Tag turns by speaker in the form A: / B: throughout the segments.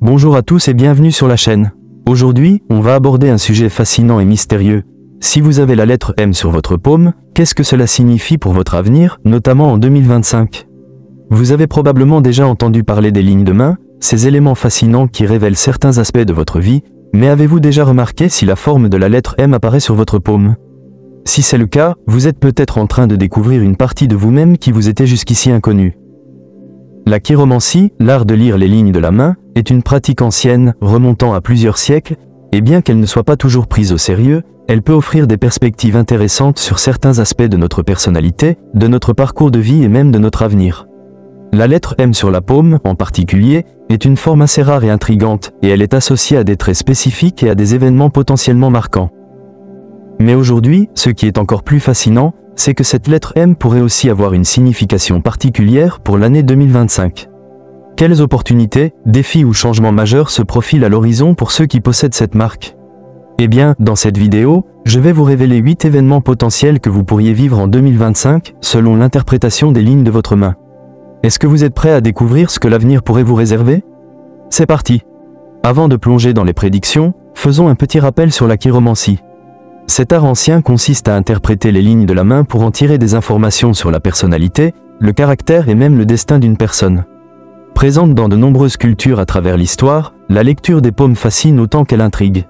A: Bonjour à tous et bienvenue sur la chaîne. Aujourd'hui, on va aborder un sujet fascinant et mystérieux. Si vous avez la lettre M sur votre paume, qu'est-ce que cela signifie pour votre avenir, notamment en 2025? Vous avez probablement déjà entendu parler des lignes de main, ces éléments fascinants qui révèlent certains aspects de votre vie, mais avez-vous déjà remarqué si la forme de la lettre M apparaît sur votre paume? Si c'est le cas, vous êtes peut-être en train de découvrir une partie de vous-même qui vous était jusqu'ici inconnue. La chiromancie, l'art de lire les lignes de la main, est une pratique ancienne, remontant à plusieurs siècles, et bien qu'elle ne soit pas toujours prise au sérieux, elle peut offrir des perspectives intéressantes sur certains aspects de notre personnalité, de notre parcours de vie et même de notre avenir. La lettre M sur la paume, en particulier, est une forme assez rare et intrigante, et elle est associée à des traits spécifiques et à des événements potentiellement marquants. Mais aujourd'hui, ce qui est encore plus fascinant, c'est que cette lettre M pourrait aussi avoir une signification particulière pour l'année 2025. Quelles opportunités, défis ou changements majeurs se profilent à l'horizon pour ceux qui possèdent cette marque? Eh bien, dans cette vidéo, je vais vous révéler 8 événements potentiels que vous pourriez vivre en 2025, selon l'interprétation des lignes de votre main. Est-ce que vous êtes prêt à découvrir ce que l'avenir pourrait vous réserver? C'est parti! Avant de plonger dans les prédictions, faisons un petit rappel sur la chiromancie. Cet art ancien consiste à interpréter les lignes de la main pour en tirer des informations sur la personnalité, le caractère et même le destin d'une personne. Présente dans de nombreuses cultures à travers l'histoire, la lecture des paumes fascine autant qu'elle intrigue.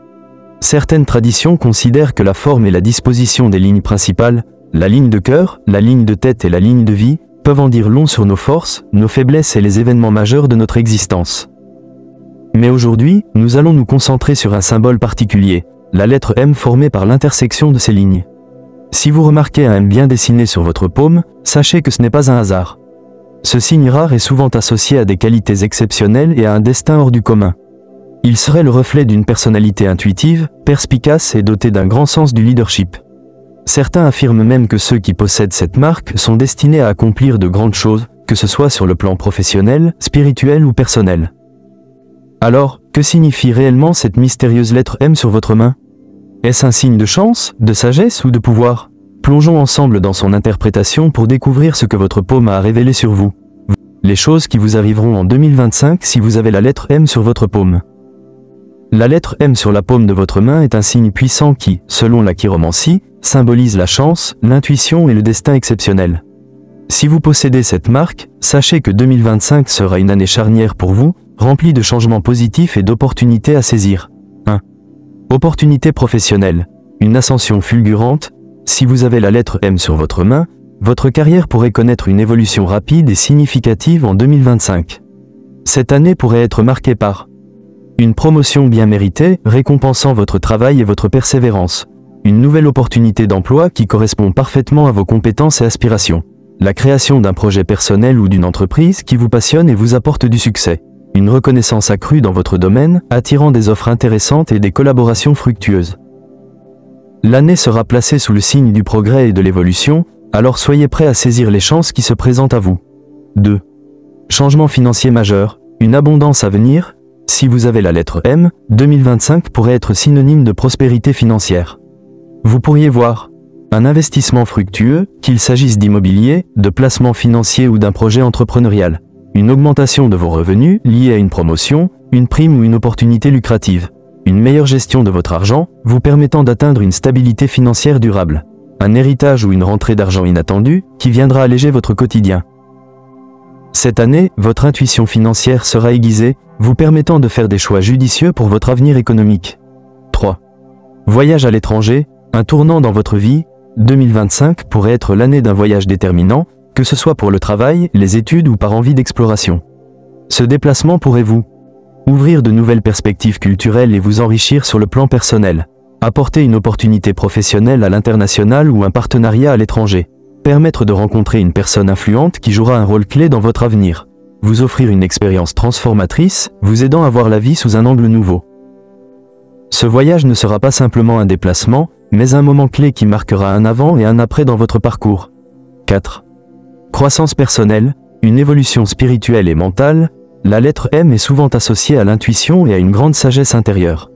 A: Certaines traditions considèrent que la forme et la disposition des lignes principales, la ligne de cœur, la ligne de tête et la ligne de vie, peuvent en dire long sur nos forces, nos faiblesses et les événements majeurs de notre existence. Mais aujourd'hui, nous allons nous concentrer sur un symbole particulier, la lettre M formée par l'intersection de ces lignes. Si vous remarquez un M bien dessiné sur votre paume, sachez que ce n'est pas un hasard. Ce signe rare est souvent associé à des qualités exceptionnelles et à un destin hors du commun. Il serait le reflet d'une personnalité intuitive, perspicace et dotée d'un grand sens du leadership. Certains affirment même que ceux qui possèdent cette marque sont destinés à accomplir de grandes choses, que ce soit sur le plan professionnel, spirituel ou personnel. Alors, que signifie réellement cette mystérieuse lettre M sur votre main? Est-ce un signe de chance, de sagesse ou de pouvoir? Plongeons ensemble dans son interprétation pour découvrir ce que votre paume a révélé sur vous. Les choses qui vous arriveront en 2025 si vous avez la lettre M sur votre paume. La lettre M sur la paume de votre main est un signe puissant qui, selon la chiromancie, symbolise la chance, l'intuition et le destin exceptionnel. Si vous possédez cette marque, sachez que 2025 sera une année charnière pour vous, remplie de changements positifs et d'opportunités à saisir. 1. Opportunité professionnelle. Une ascension fulgurante. Si vous avez la lettre M sur votre main, votre carrière pourrait connaître une évolution rapide et significative en 2025. Cette année pourrait être marquée par une promotion bien méritée, récompensant votre travail et votre persévérance. Une nouvelle opportunité d'emploi qui correspond parfaitement à vos compétences et aspirations. La création d'un projet personnel ou d'une entreprise qui vous passionne et vous apporte du succès. Une reconnaissance accrue dans votre domaine, attirant des offres intéressantes et des collaborations fructueuses. L'année sera placée sous le signe du progrès et de l'évolution, alors soyez prêts à saisir les chances qui se présentent à vous. 2. Changement financier majeur, une abondance à venir. Si vous avez la lettre M, 2025 pourrait être synonyme de prospérité financière. Vous pourriez voir un investissement fructueux, qu'il s'agisse d'immobilier, de placement financier ou d'un projet entrepreneurial. Une augmentation de vos revenus liée à une promotion, une prime ou une opportunité lucrative. Une meilleure gestion de votre argent, vous permettant d'atteindre une stabilité financière durable. Un héritage ou une rentrée d'argent inattendue, qui viendra alléger votre quotidien. Cette année, votre intuition financière sera aiguisée, vous permettant de faire des choix judicieux pour votre avenir économique. 3. Voyage à l'étranger, un tournant dans votre vie. 2025 pourrait être l'année d'un voyage déterminant, que ce soit pour le travail, les études ou par envie d'exploration. Ce déplacement pourrait vous ouvrir de nouvelles perspectives culturelles et vous enrichir sur le plan personnel. Apporter une opportunité professionnelle à l'international ou un partenariat à l'étranger. Permettre de rencontrer une personne influente qui jouera un rôle clé dans votre avenir. Vous offrir une expérience transformatrice, vous aidant à voir la vie sous un angle nouveau. Ce voyage ne sera pas simplement un déplacement, mais un moment clé qui marquera un avant et un après dans votre parcours. 4. Croissance personnelle, une évolution spirituelle et mentale. La lettre M est souvent associée à l'intuition et à une grande sagesse intérieure.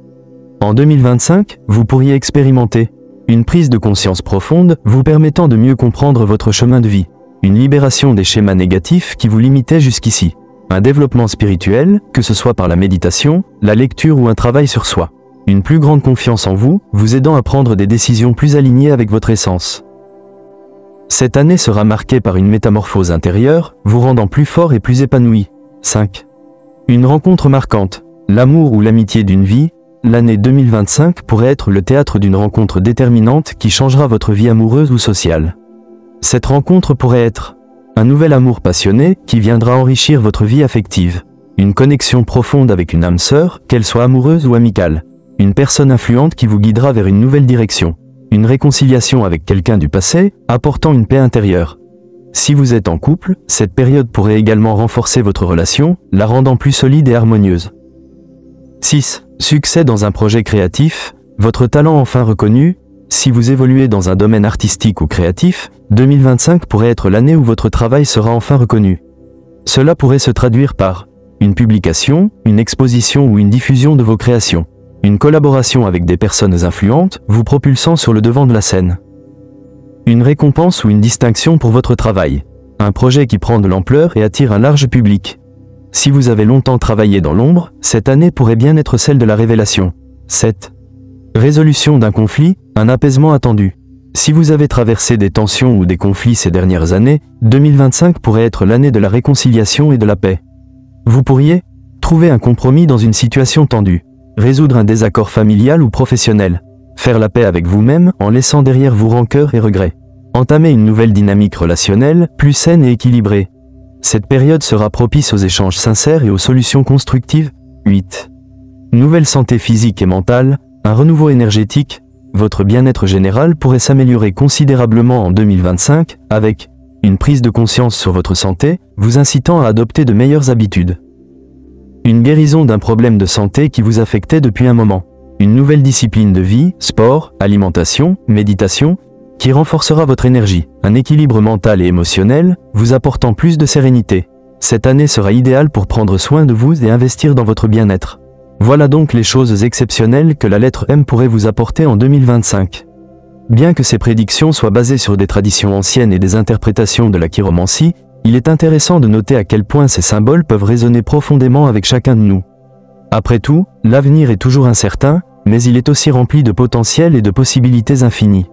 A: En 2025, vous pourriez expérimenter une prise de conscience profonde vous permettant de mieux comprendre votre chemin de vie. Une libération des schémas négatifs qui vous limitaient jusqu'ici. Un développement spirituel, que ce soit par la méditation, la lecture ou un travail sur soi. Une plus grande confiance en vous, vous aidant à prendre des décisions plus alignées avec votre essence. Cette année sera marquée par une métamorphose intérieure, vous rendant plus fort et plus épanoui. 5. Une rencontre marquante. L'amour ou l'amitié d'une vie, l'année 2025 pourrait être le théâtre d'une rencontre déterminante qui changera votre vie amoureuse ou sociale. Cette rencontre pourrait être un nouvel amour passionné qui viendra enrichir votre vie affective. Une connexion profonde avec une âme sœur, qu'elle soit amoureuse ou amicale. Une personne influente qui vous guidera vers une nouvelle direction. Une réconciliation avec quelqu'un du passé, apportant une paix intérieure. Si vous êtes en couple, cette période pourrait également renforcer votre relation, la rendant plus solide et harmonieuse. 6. Succès dans un projet créatif, votre talent enfin reconnu. Si vous évoluez dans un domaine artistique ou créatif, 2025 pourrait être l'année où votre travail sera enfin reconnu. Cela pourrait se traduire par une publication, une exposition ou une diffusion de vos créations. Une collaboration avec des personnes influentes, vous propulsant sur le devant de la scène. Une récompense ou une distinction pour votre travail. Un projet qui prend de l'ampleur et attire un large public. Si vous avez longtemps travaillé dans l'ombre, cette année pourrait bien être celle de la révélation. 7. Résolution d'un conflit, un apaisement attendu. Si vous avez traversé des tensions ou des conflits ces dernières années, 2025 pourrait être l'année de la réconciliation et de la paix. Vous pourriez trouver un compromis dans une situation tendue. Résoudre un désaccord familial ou professionnel. Faire la paix avec vous-même en laissant derrière vous rancœur et regrets. Entamer une nouvelle dynamique relationnelle, plus saine et équilibrée. Cette période sera propice aux échanges sincères et aux solutions constructives. 8. Nouvelle santé physique et mentale, un renouveau énergétique. Votre bien-être général pourrait s'améliorer considérablement en 2025, avec une prise de conscience sur votre santé, vous incitant à adopter de meilleures habitudes. Une guérison d'un problème de santé qui vous affectait depuis un moment. Une nouvelle discipline de vie, sport, alimentation, méditation, qui renforcera votre énergie. Un équilibre mental et émotionnel, vous apportant plus de sérénité. Cette année sera idéale pour prendre soin de vous et investir dans votre bien-être. Voilà donc les choses exceptionnelles que la lettre M pourrait vous apporter en 2025. Bien que ces prédictions soient basées sur des traditions anciennes et des interprétations de la chiromancie, il est intéressant de noter à quel point ces symboles peuvent résonner profondément avec chacun de nous. Après tout, l'avenir est toujours incertain, mais il est aussi rempli de potentiel et de possibilités infinies.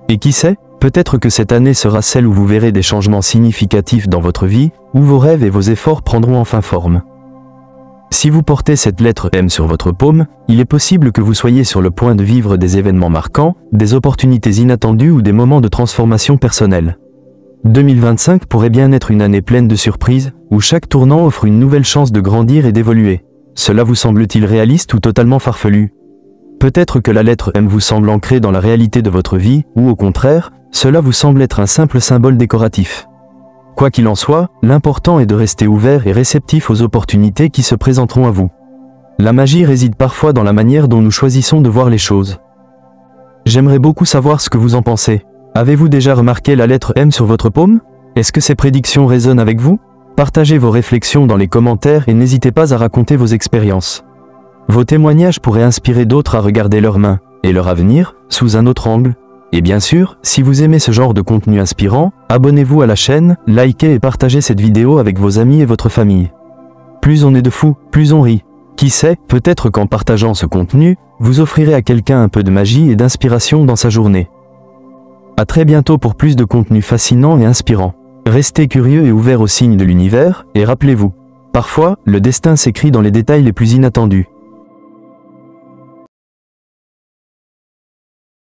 A: Et qui sait, peut-être que cette année sera celle où vous verrez des changements significatifs dans votre vie, où vos rêves et vos efforts prendront enfin forme. Si vous portez cette lettre M sur votre paume, il est possible que vous soyez sur le point de vivre des événements marquants, des opportunités inattendues ou des moments de transformation personnelle. 2025 pourrait bien être une année pleine de surprises, où chaque tournant offre une nouvelle chance de grandir et d'évoluer. Cela vous semble-t-il réaliste ou totalement farfelu? Peut-être que la lettre M vous semble ancrée dans la réalité de votre vie, ou au contraire, cela vous semble être un simple symbole décoratif. Quoi qu'il en soit, l'important est de rester ouvert et réceptif aux opportunités qui se présenteront à vous. La magie réside parfois dans la manière dont nous choisissons de voir les choses. J'aimerais beaucoup savoir ce que vous en pensez. Avez-vous déjà remarqué la lettre M sur votre paume? Est-ce que ces prédictions résonnent avec vous? Partagez vos réflexions dans les commentaires et n'hésitez pas à raconter vos expériences. Vos témoignages pourraient inspirer d'autres à regarder leurs mains et leur avenir sous un autre angle. Et bien sûr, si vous aimez ce genre de contenu inspirant, abonnez-vous à la chaîne, likez et partagez cette vidéo avec vos amis et votre famille. Plus on est de fous, plus on rit. Qui sait, peut-être qu'en partageant ce contenu, vous offrirez à quelqu'un un peu de magie et d'inspiration dans sa journée. À très bientôt pour plus de contenu fascinant et inspirant. Restez curieux et ouverts aux signes de l'univers, et rappelez-vous, parfois, le destin s'écrit dans les détails les plus inattendus.